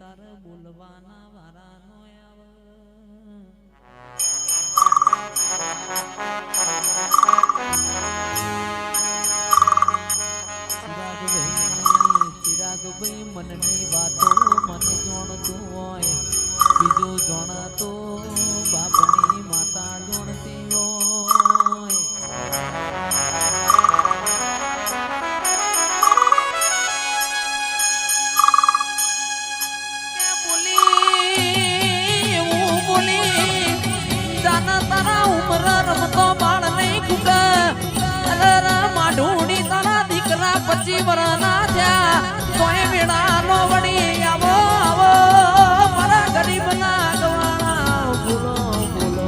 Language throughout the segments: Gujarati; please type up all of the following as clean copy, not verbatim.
તારે બોલવાના વારાનો આવે ચિરાગભાઈ મનની વાતો મન જોણતું હોય બીજું જોણતો બાપની માતા જોણતી હોય તારા ઉમર રમતો બાળ નહીં કુકા માઢુડી તારા દીકરા 25 વર્ષના થયા કોઈ મેળા નો વળી આવો આવો મારા ગરીબ ના ગવાણા બોલો બોલો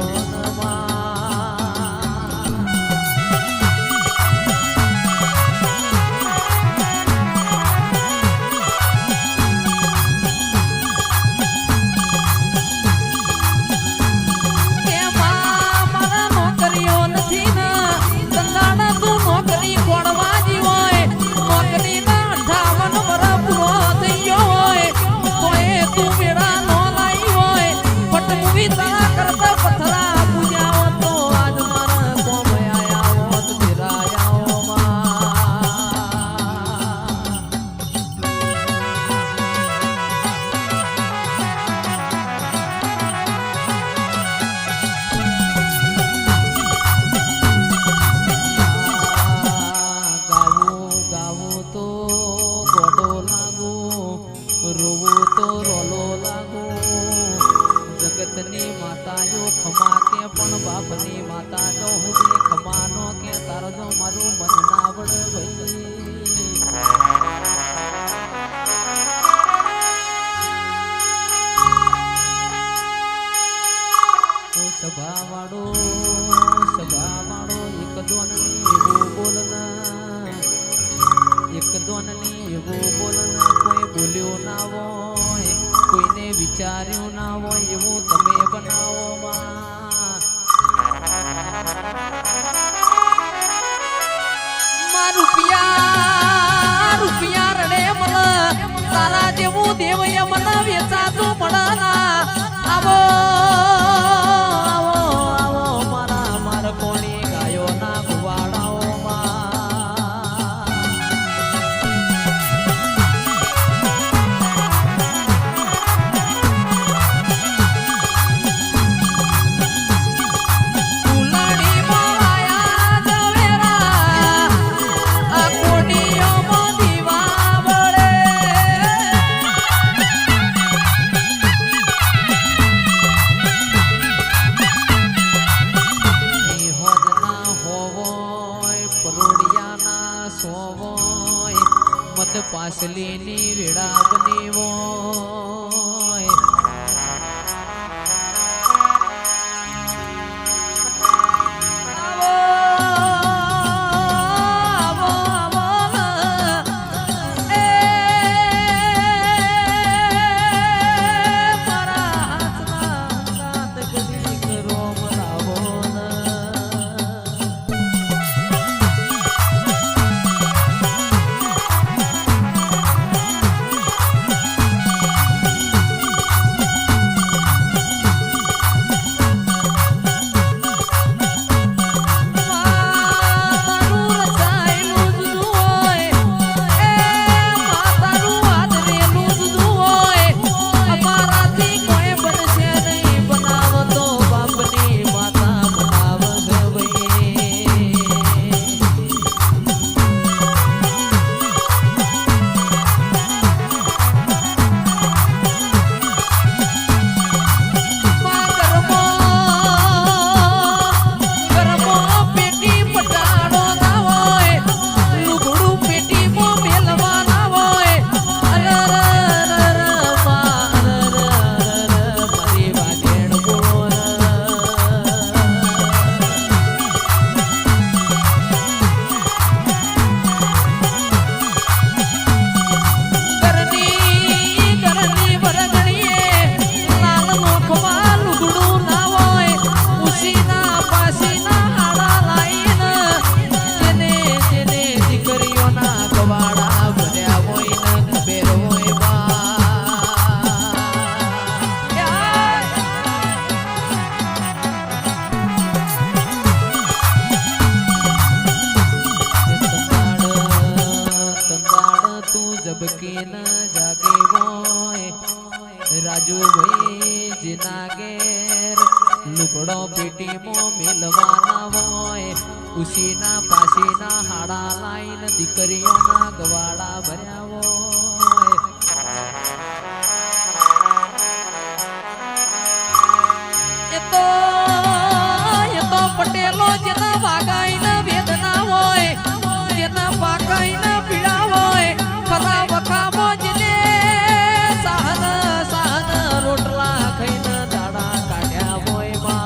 જગતની માતાઓ ખમા કે પણ બાપની માતા જો હું ખમાનો કે તારો જો મારું મન ના આવડે ભાઈ સભા વાળો એક દોનની એવું બોલના એક દોનની એવું બોલના કોઈ બોલ્યો ના હોય કોઈને વિચાર્યું ના હોય એવું તમે બનાવો માં રૂપિયા રડે મને તારા જેવું દેવય મને વેચાતું મળના આવો મારા કોણી ગાયો ના ગુવાડાઓ પાસલીની વેડા બની હોય તું જબકી ન જાગે હોય રાજુભાઈ જીના ઘેર લુગડો પેટીમાં મેલવાના હોય ઉસીના પાસીના હાડા લાઈન દીકરીઓના ગવાડા ભર્યા હોય એ તો પટેલો જેના વાગાઈના વેદના હોય જેના વાગાઈના પીડા હોય ખરા વખામાં જેને સાહન રોટલા ખાઈને દાડા કાઢ્યા હોય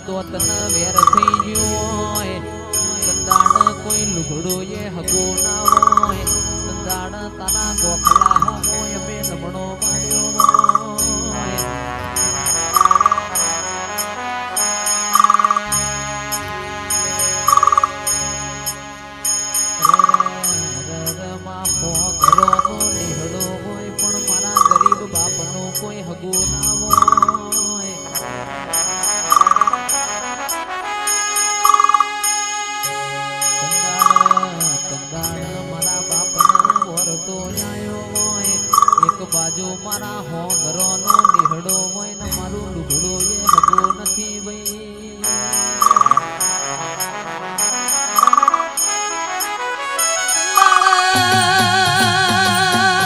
દોતન વેર થઈ ગયું હોય સંદાણ કોઈ લુગડો એ હગો ના હોય સંદાણ તારા ગોખલા હોય અમે નમણો માર્યો હોય ઘરો લેહડો હોય પણ મારા ગરીબ બાપનો કોઈ હગો ના હોય બાજુ મારા હો ઘરોનો નિહડો હોય ને મારું લુગડો એ હગો નથી ભાઈ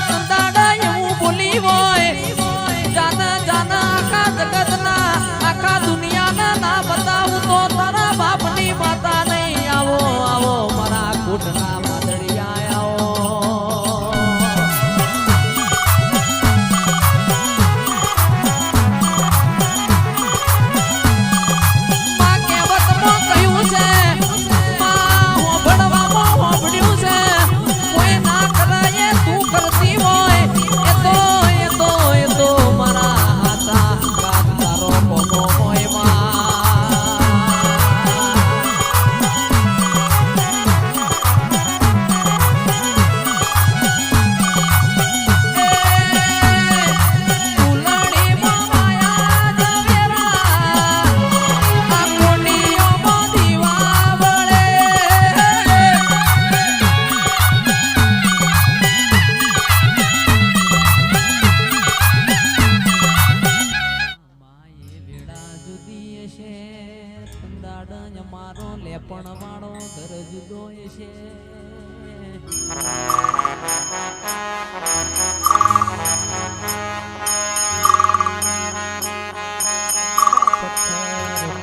સંદાડા એવું બોલી હોય જાના જાના આખા જગતના આખા દુનિયાના ના બતાવું તો તારા બાપની માતા નહીં આવો આવો મારા કુટના માદડિયા આવો મારો લેપણ વાળો ઘર જુદો છે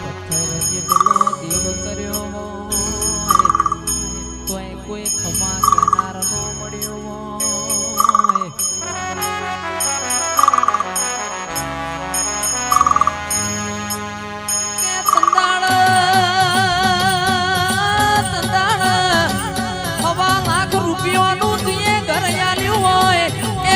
પથ્થર જેટલો દેવ કર્યો હોય તોય કોઈ ખમા કેનાર નો મળ્યો હોય રૂપિયાનું ઘર આલ્યું હોય એ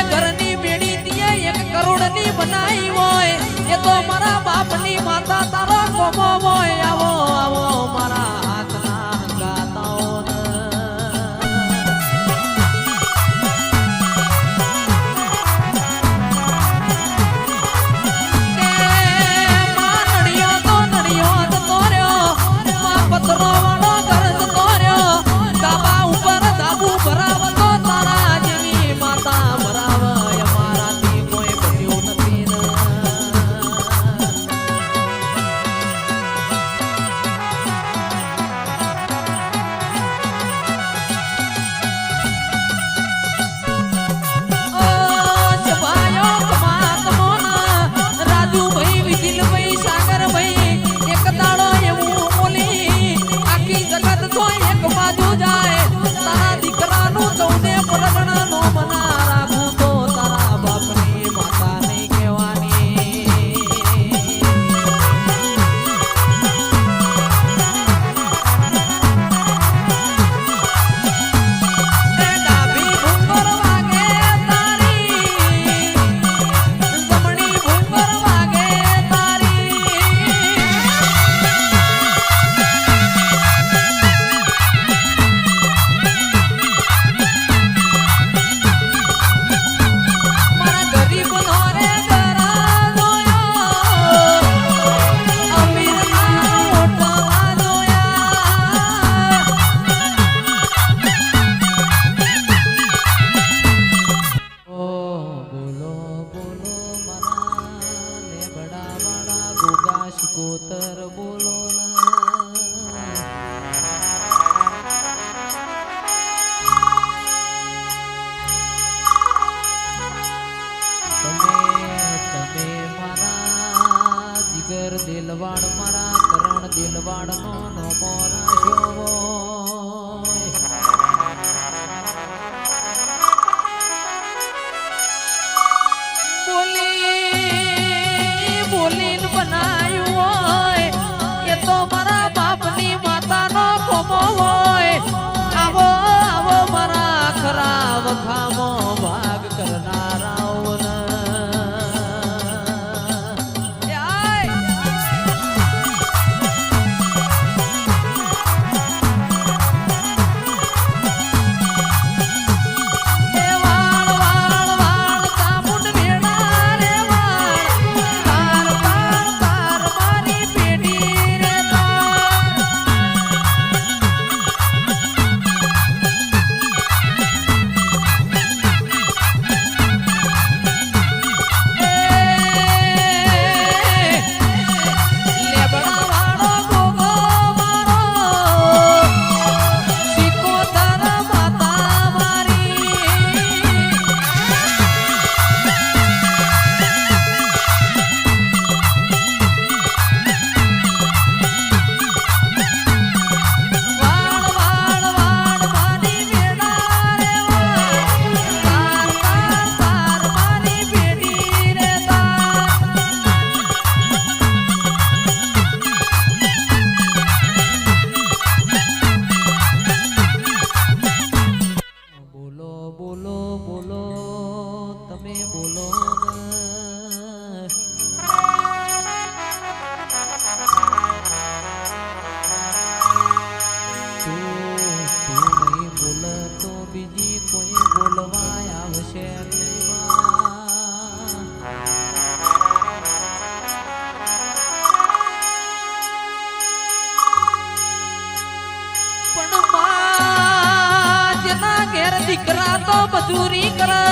દીકરા તો મજૂરી કરે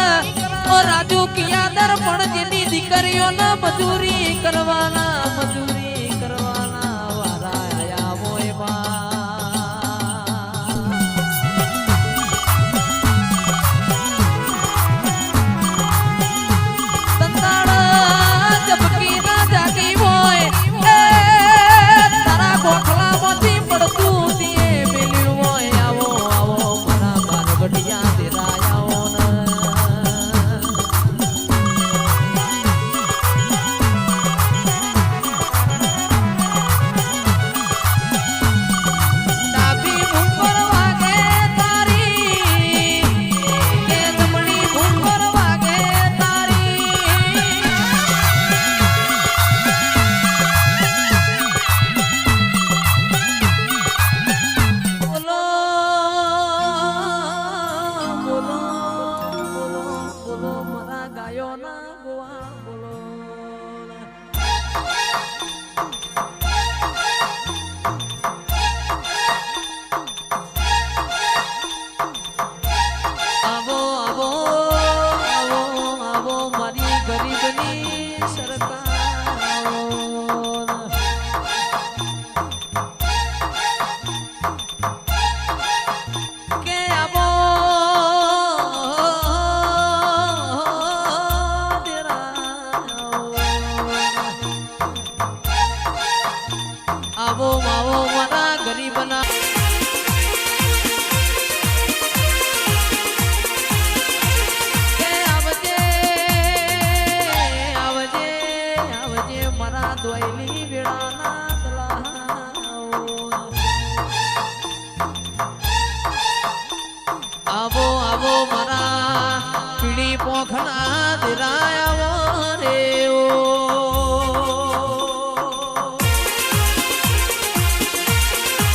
ઓ રાજુ કિયાદર પણ જેની દીકરીઓને મજૂરી કરવાના વારા આયા હોય તંતાળ જબકી ના જાગી હોય તારા ગોખલામાંથી પડતું દીએ મેલ્યું હોય આવો મારા બારગઢિયા દેરાયાઓ આવો મારા ગરીબના કે આવજે મારા દોયલી વેળાના આવો મારા પીળી પોખના